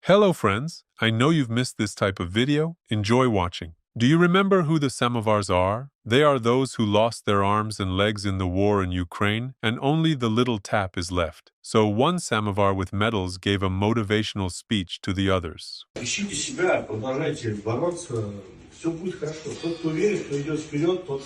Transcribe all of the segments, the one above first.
Hello friends, I know you've missed this type of video. Enjoy watching. Do you remember who the Samovars are? They are those who lost their arms and legs in the war in Ukraine, and only the little tap is left. So one Samovar with medals gave a motivational speech to the others. Ищите себя, продолжайте бороться, все будет хорошо. Тот, кто верит, кто идет вперед, тот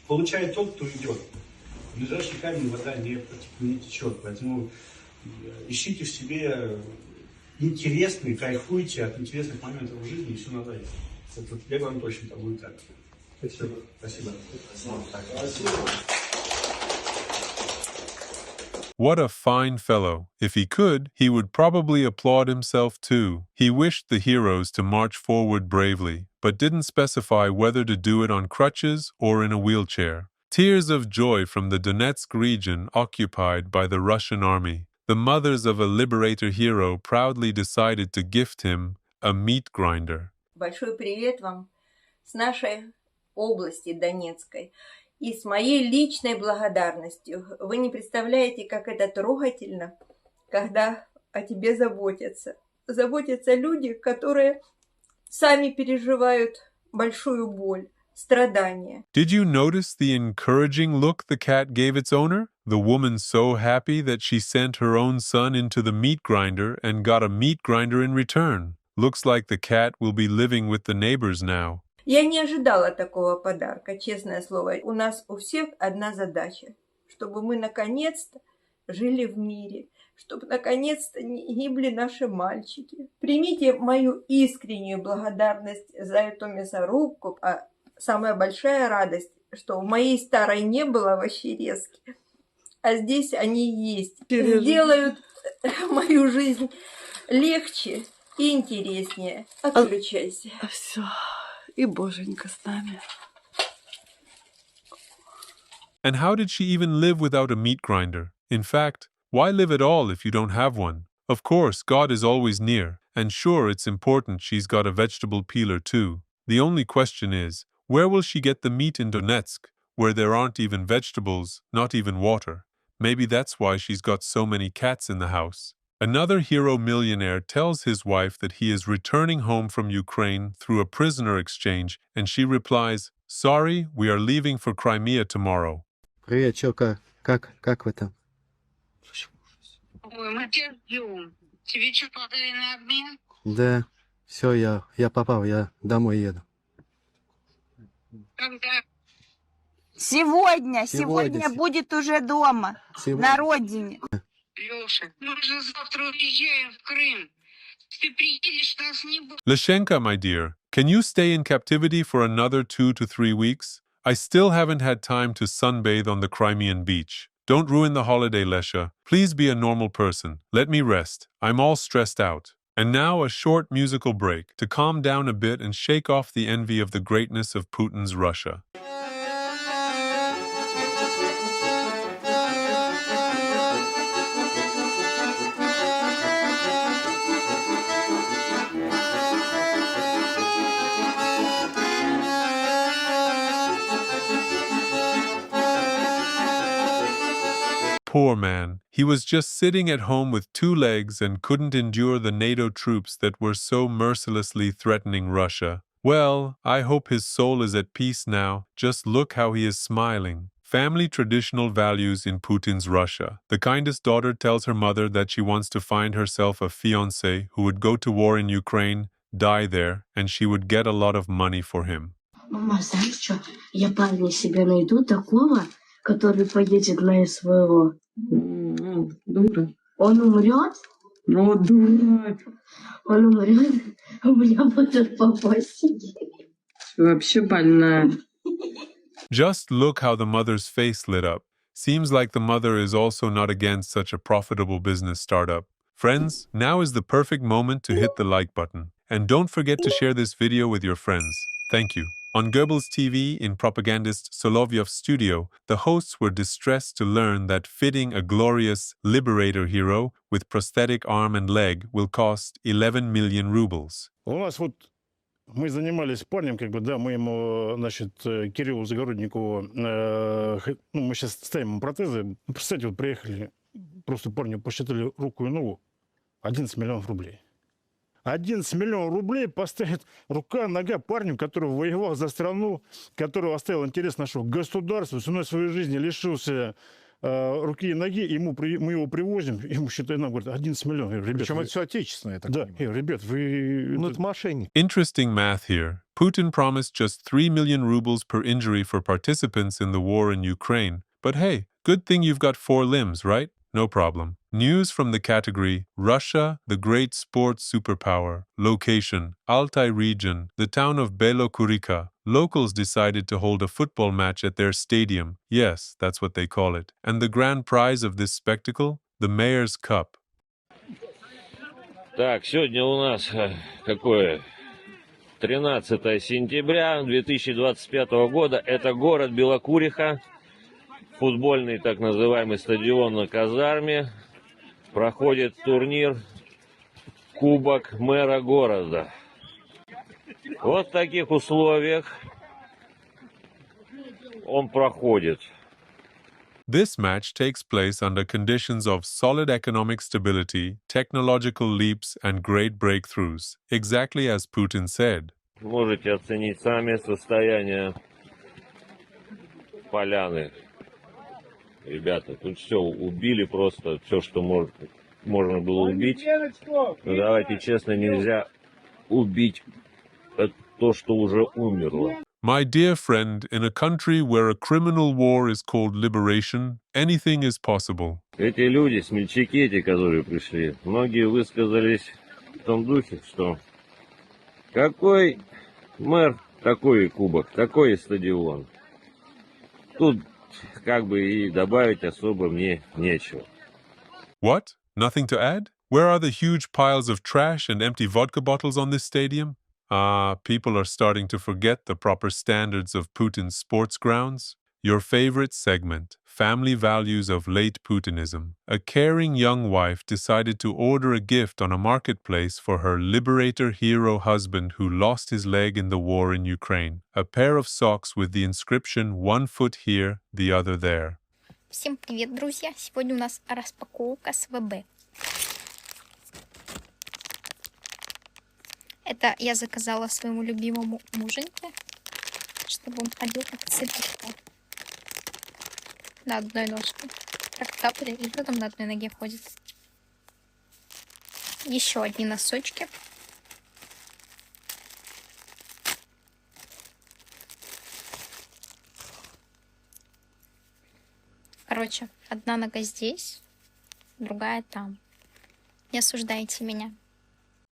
получает тот, кто идет. В ближайший камень вода не течет, поэтому ищите в себе интересный, кайфуйте от интересных моментов в жизни, и все наладится. Я вам точно так будет так. Спасибо. Спасибо. What a fine fellow. If he could, he would probably applaud himself too. He wished the heroes to march forward bravely, but didn't specify whether to do it on crutches or in a wheelchair. Tears of joy from the Donetsk region occupied by the Russian army. The mothers of a liberator hero proudly decided to gift him a meat grinder. Большой привет вам с нашей области Донецкой и с моей личной благодарностью. Вы не представляете, как это трогательно, когда о тебе заботятся. Заботятся люди, которые сами переживают большую боль, страдания. Did you notice the encouraging look the cat gave its owner? The woman so happy that she sent her own son into the meat grinder and got a meat grinder in return. Looks like the cat will be living with the neighbors now. Я не ожидала такого подарка, честное слово. У нас у всех одна задача, чтобы мы наконец-то жили в мире, чтобы наконец-то не гибли наши мальчики. Примите мою искреннюю благодарность за эту мясорубку, а самая большая радость, что в моей старой не было овощерезки, а здесь они есть. Сделают мою жизнь легче и интереснее. Отключайся. Все. И Боженька с нами. And how did she even live without a meat grinder? In fact, why live at all if you don't have one? Of course, God is always near, and sure, it's important she's got a vegetable peeler too. The only question is, where will she get the meat in Donetsk, where there aren't even vegetables, not even water? Maybe that's why she's got so many cats in the house. Another hero millionaire tells his wife that he is returning home from Ukraine through a prisoner exchange, and she replies, "Sorry, we are leaving for Crimea tomorrow." Привет, чё, как вы там? Ой, мы тебя ждем. Тебе что, подали на обмен? Да, все, я попал, я домой еду. Когда? Сегодня будет уже дома, на родине. Леша, мы же завтра уезжаем в Крым. Ты приедешь, нас не будет. Leshenka, my dear, can you stay in captivity for another 2 to 3 weeks? I still haven't had time to sunbathe on the Crimean beach. Don't ruin the holiday, Lesha. Please be a normal person. Let me rest. I'm all stressed out. And now a short musical break to calm down a bit and shake off the envy of the greatness of Putin's Russia. Poor man. He was just sitting at home with 2 legs and couldn't endure the NATO troops that were so mercilessly threatening Russia. Well, I hope his soul is at peace now. Just look how he is smiling. Family traditional values in Putin's Russia. The kindest daughter tells her mother that she wants to find herself a fiancé who would go to war in Ukraine, die there, and she would get a lot of money for him. Мама, знаешь что? Я парня себе найду такого, который поедет на СВО. Дура. Он умрет? Ну, дурак. Он умрет, у меня будут попасть. Вообще больная. Just look how the mother's face lit up. Seems like the mother is also not against such a profitable business startup. Friends, now is the perfect moment to hit the like button. And don't forget to share this video with your friends. Thank you. On Goebbels TV in propagandist Solovyov's studio, the hosts were distressed to learn that fitting a glorious liberator hero with prosthetic arm and leg will cost 11 million rubles. У нас вот мы занимались парнем, мы ему, Кириллу Загородникову, мы сейчас ставим ему протезы. Представьте, вот приехали, просто парню посчитали руку и ногу, 11 миллионов рублей. 11 миллионов рублей поставит рука, нога парню, который воевал за страну, который оставил интерес нашего государства, ценой своей жизни лишился руки и ноги, мы его привозим, ему считают, нам говорят, 11 миллионов. Ребят, Причем это все отечественное, я так да, понимаю. ребят, вы... Ну, это мошенник. Interesting math here. Putin promised just 3 million rubles per injury for participants in the war in Ukraine. But hey, good thing you've got 4 limbs, right? No problem. News from the category Russia, the great sports superpower. Location Altai region, the town of Belokurica. Locals decided to hold a football match at their stadium. Yes, that's what they call it. And the grand prize of this spectacle? The Mayor's Cup. Так, сегодня у нас какое? 13 сентября 2025 года. Это город Белокуриха. Футбольный так называемый стадион на казарме. Проходит турнир Кубок мэра города. Вот в таких условиях он проходит. This match takes place under conditions of solid economic stability, technological leaps, and great breakthroughs, exactly as Putin said. Можете оценить сами состояние поляны. Ребята, тут все убили просто, все, что можно было убить. Но давайте честно, нельзя убить то, что уже умерло. My dear friend, in a country where a criminal war is called liberation, anything is possible. Эти люди, смельчаки эти, которые пришли, многие высказались в том духе, что какой мэр, такой и кубок, такой и стадион. Тут как бы и добавить особо мне нечего. What? Nothing to add? Where are the huge piles of trash and empty vodka bottles on this stadium? People are starting to forget the proper standards of Putin's sports grounds. Your favorite segment, Family Values of Late Putinism. A caring young wife decided to order a gift on a marketplace for her liberator hero husband who lost his leg in the war in Ukraine. A pair of socks with the inscription "One foot here, the other there." Всем привет, друзья! Сегодня у нас распаковка СВБ. Это я заказала своему любимому муженьке, чтобы он ходил как цыпочка. На одной ножке. Как тапли, и потом на одной ноге ходит. Еще одни носочки. Короче, одна нога здесь, другая там. Не осуждайте меня.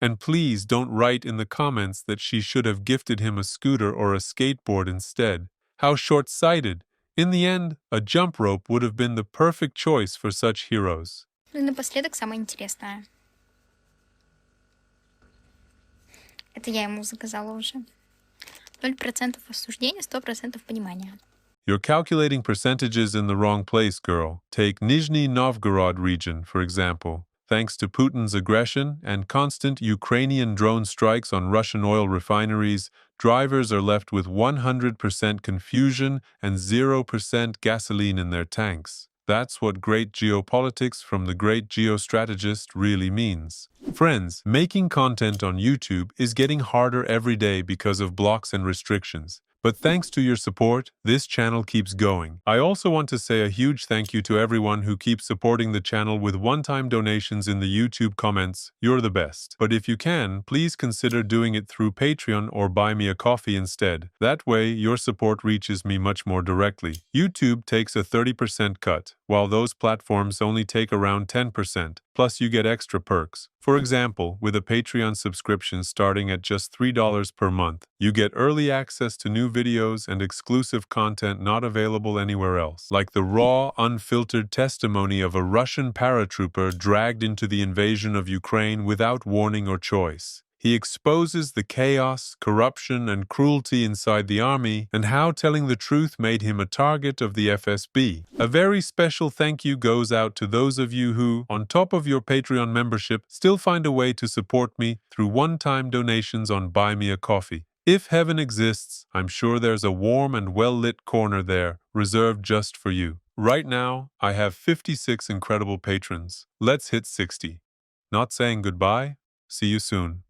And please don't write in the comments that she should have gifted him a scooter or a skateboard instead. How short-sighted! In the end, a jump rope would have been the perfect choice for such heroes. Ну и напоследок самое интересное. Это я ему заказала уже. 0% осуждения, 100% понимания. You're calculating percentages in the wrong place, girl. Take Nizhny Novgorod region, for example. Thanks to Putin's aggression and constant Ukrainian drone strikes on Russian oil refineries, drivers are left with 100% confusion and 0% gasoline in their tanks. That's what great geopolitics from the great geostrategist really means. Friends, making content on YouTube is getting harder every day because of blocks and restrictions. But thanks to your support, this channel keeps going. I also want to say a huge thank you to everyone who keeps supporting the channel with one-time donations in the YouTube comments. You're the best. But if you can, please consider doing it through Patreon or Buy Me a Coffee instead. That way, your support reaches me much more directly. YouTube takes a 30% cut, while those platforms only take around 10%. Plus, you get extra perks. For example, with a Patreon subscription starting at just $3 per month, you get early access to new videos and exclusive content not available anywhere else, like the raw, unfiltered testimony of a Russian paratrooper dragged into the invasion of Ukraine without warning or choice. He exposes the chaos, corruption, and cruelty inside the army and how telling the truth made him a target of the FSB. A very special thank you goes out to those of you who, on top of your Patreon membership, still find a way to support me through one-time donations on Buy Me a Coffee. If heaven exists, I'm sure there's a warm and well-lit corner there, reserved just for you. Right now, I have 56 incredible patrons. Let's hit 60. Not saying goodbye. See you soon.